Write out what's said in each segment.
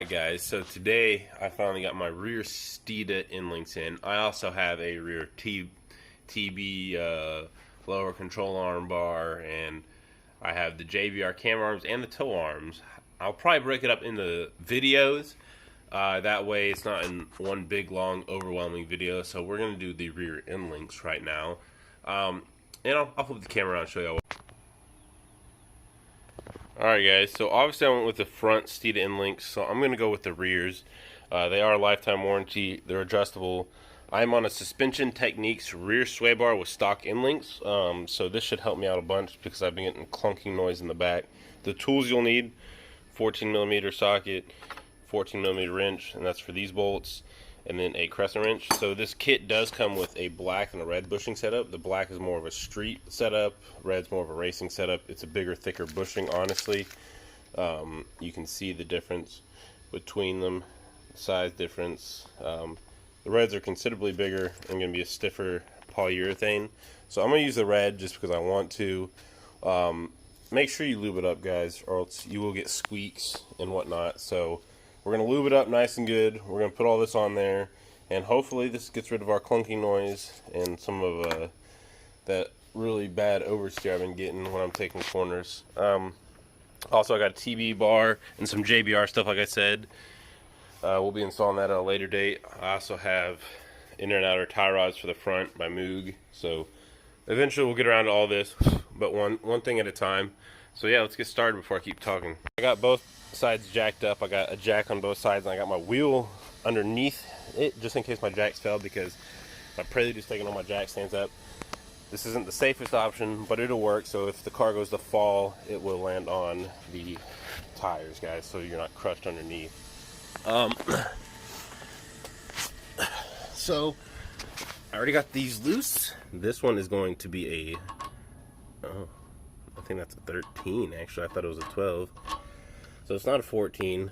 Guys, so today I finally got my rear Steeda Endlinks in. I also have a rear TB lower control arm bar, and I have the JBR camera arms and the tow arms. I'll probably break it up into videos. That way it's not in one big, long, overwhelming video. So we're going to do the rear Endlinks right now. And I'll flip the camera around and show y'all. Alright guys, so obviously I went with the front Steeda Endlinks, so I'm going to go with the rears. They are lifetime warranty, they're adjustable. I'm on a Suspension Techniques rear sway bar with stock Endlinks, so this should help me out a bunch because I've been getting clunking noise in the back. The tools you'll need: 14mm socket, 14mm wrench, and that's for these bolts, and then a crescent wrench. So this kit does come with a black and a red bushing setup. The black is more of a street setup, red's more of a racing setup. It's a bigger, thicker bushing, honestly. You can see the difference between them, size difference. The reds are considerably bigger and going to be a stiffer polyurethane. So I'm going to use the red just because I want to. Make sure you lube it up, guys, or else you will get squeaks and whatnot. So we're going to lube it up nice and good. We're going to put all this on there, and hopefully this gets rid of our clunking noise and some of that really bad oversteer I've been getting when I'm taking corners. Also, I got a TB bar and some JBR stuff, like I said. We'll be installing that at a later date. I also have inner and outer tie rods for the front by Moog. So eventually we'll get around to all this, but one thing at a time. So yeah, let's get started before I keep talking. I got both sides jacked up. I got a jack on both sides, and I got my wheel underneath it just in case my jacks fell, because my Prelude is taking all my jack stands up. This isn't the safest option, but it'll work. So if the car goes to fall, it will land on the tires, guys, so you're not crushed underneath. So I already got these loose. This one is going to be I think that's a 13 actually. I thought it was a 12. So it's not a 14.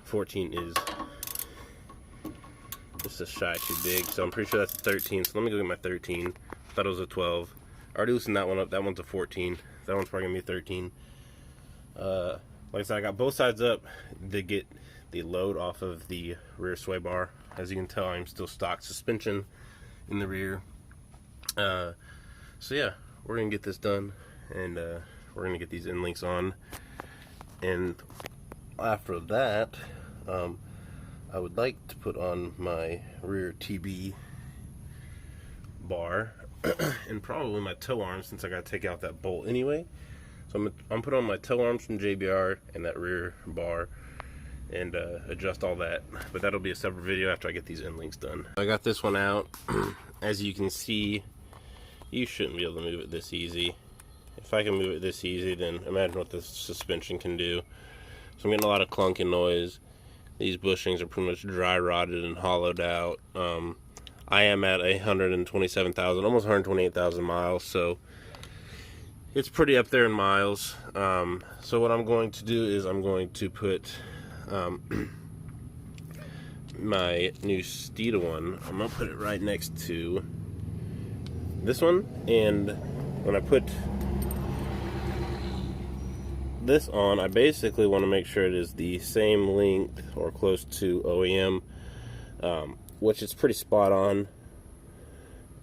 14 is just a shy too big. So I'm pretty sure that's a 13. So let me go get my 13. I thought it was a 12. I already loosened that one up. That one's a 14. That one's probably gonna be a 13. Like I said, I got both sides up to get the load off of the rear sway bar. As you can tell, I'm still stock suspension in the rear. So yeah, we're gonna get this done, and we're gonna get these Endlinks on. And after that, I would like to put on my rear TB bar and probably my tow arms, since I gotta take out that bolt anyway. So I'm putting on my tow arms from JBR and that rear bar and adjust all that, but that'll be a separate video after I get these Endlinks done. I got this one out. As you can see, you shouldn't be able to move it this easy. If I can move it this easy, then imagine what the suspension can do. So I'm getting a lot of clunking noise. These bushings are pretty much dry rotted and hollowed out. I am at 127,000, almost 128,000 miles, so it's pretty up there in miles. So what I'm going to do is I'm going to put my new Steeda one. I'm gonna put it right next to this one, and when I put this on, I basically want to make sure it is the same length or close to OEM, which is pretty spot on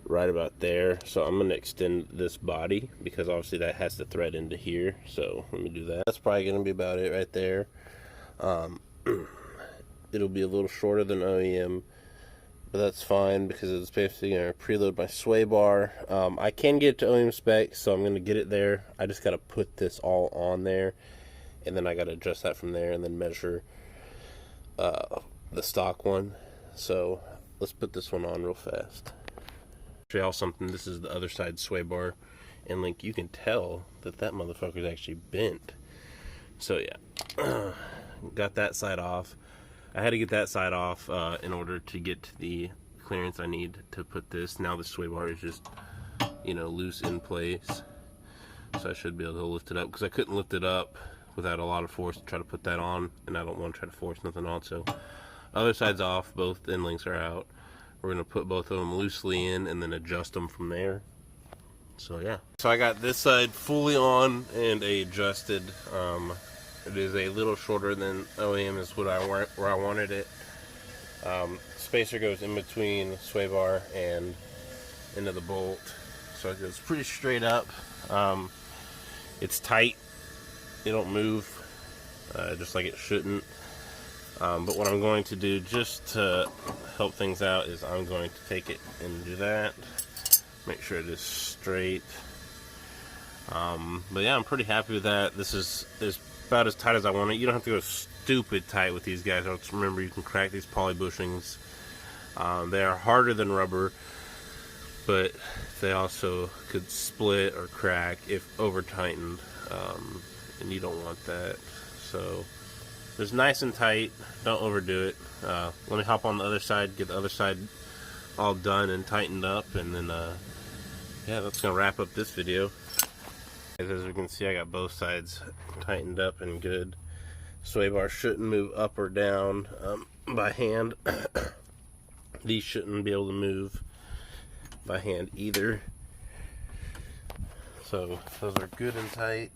right about there. So I'm going to extend this body because obviously that has to thread into here. So let me do that. That's probably going to be about it right there. It'll be a little shorter than OEM, but that's fine because it's basically going to preload my sway bar. I can get it to OEM specs, so I'm going to get it there. I just got to put this all on there, and then I got to adjust that from there and then measure the stock one. So let's put this one on real fast. Show y'all something. This is the other side sway bar, and like you can tell that motherfucker is actually bent. So yeah, got that side off. I had to get that side off in order to get the clearance I need to put this. Now the sway bar is just, you know, loose in place. So I should be able to lift it up, because I couldn't lift it up without a lot of force to try to put that on, and I don't want to try to force nothing on. So other side's off, both Endlinks are out. We're going to put both of them loosely in and then adjust them from there. So yeah. So I got this side fully on and adjusted It is a little shorter than OEM is where I wanted it. Spacer goes in between sway bar and into the bolt, so it goes pretty straight up. It's tight, it don't move, just like it shouldn't. But what I'm going to do just to help things out is I'm going to take it and do that, make sure it is straight. But yeah, I'm pretty happy with that. This is about as tight as I want it. You don't have to go stupid tight with these guys. Just remember, you can crack these poly bushings. They are harder than rubber, but they also could split or crack if over tightened, and you don't want that. So just nice and tight, don't overdo it. Let me hop on the other side, get the other side all done and tightened up, and then yeah, that's gonna wrap up this video. As you can see, I got both sides tightened up and good. Sway bar shouldn't move up or down by hand. These shouldn't be able to move by hand either. So those are good and tight,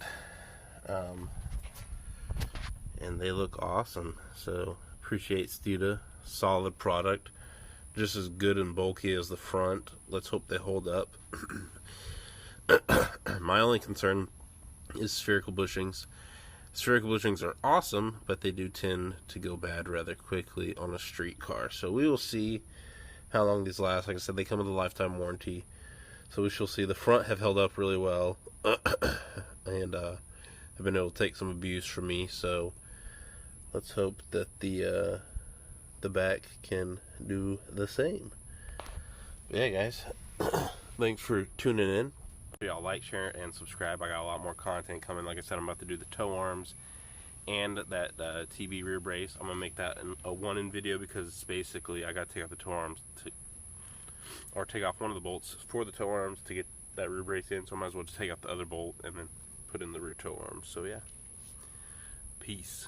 and they look awesome. So appreciate Steeda, solid product, just as good and bulky as the front. Let's hope they hold up. My only concern is spherical bushings. Spherical bushings are awesome, but they do tend to go bad rather quickly on a street car. So we will see how long these last. Like I said, they come with a lifetime warranty, so we shall see. The front have held up really well, and have been able to take some abuse from me. So let's hope that the back can do the same. But yeah, guys, thanks for tuning in. Y'all like, share, and subscribe. I got a lot more content coming. Like I said, I'm about to do the tow arms and that TB rear brace. I'm gonna make that a one-in video, because it's basically I gotta take off the tow arms or take off one of the bolts for the tow arms to get that rear brace in. So I might as well just take out the other bolt and then put in the rear tow arms. So yeah, peace.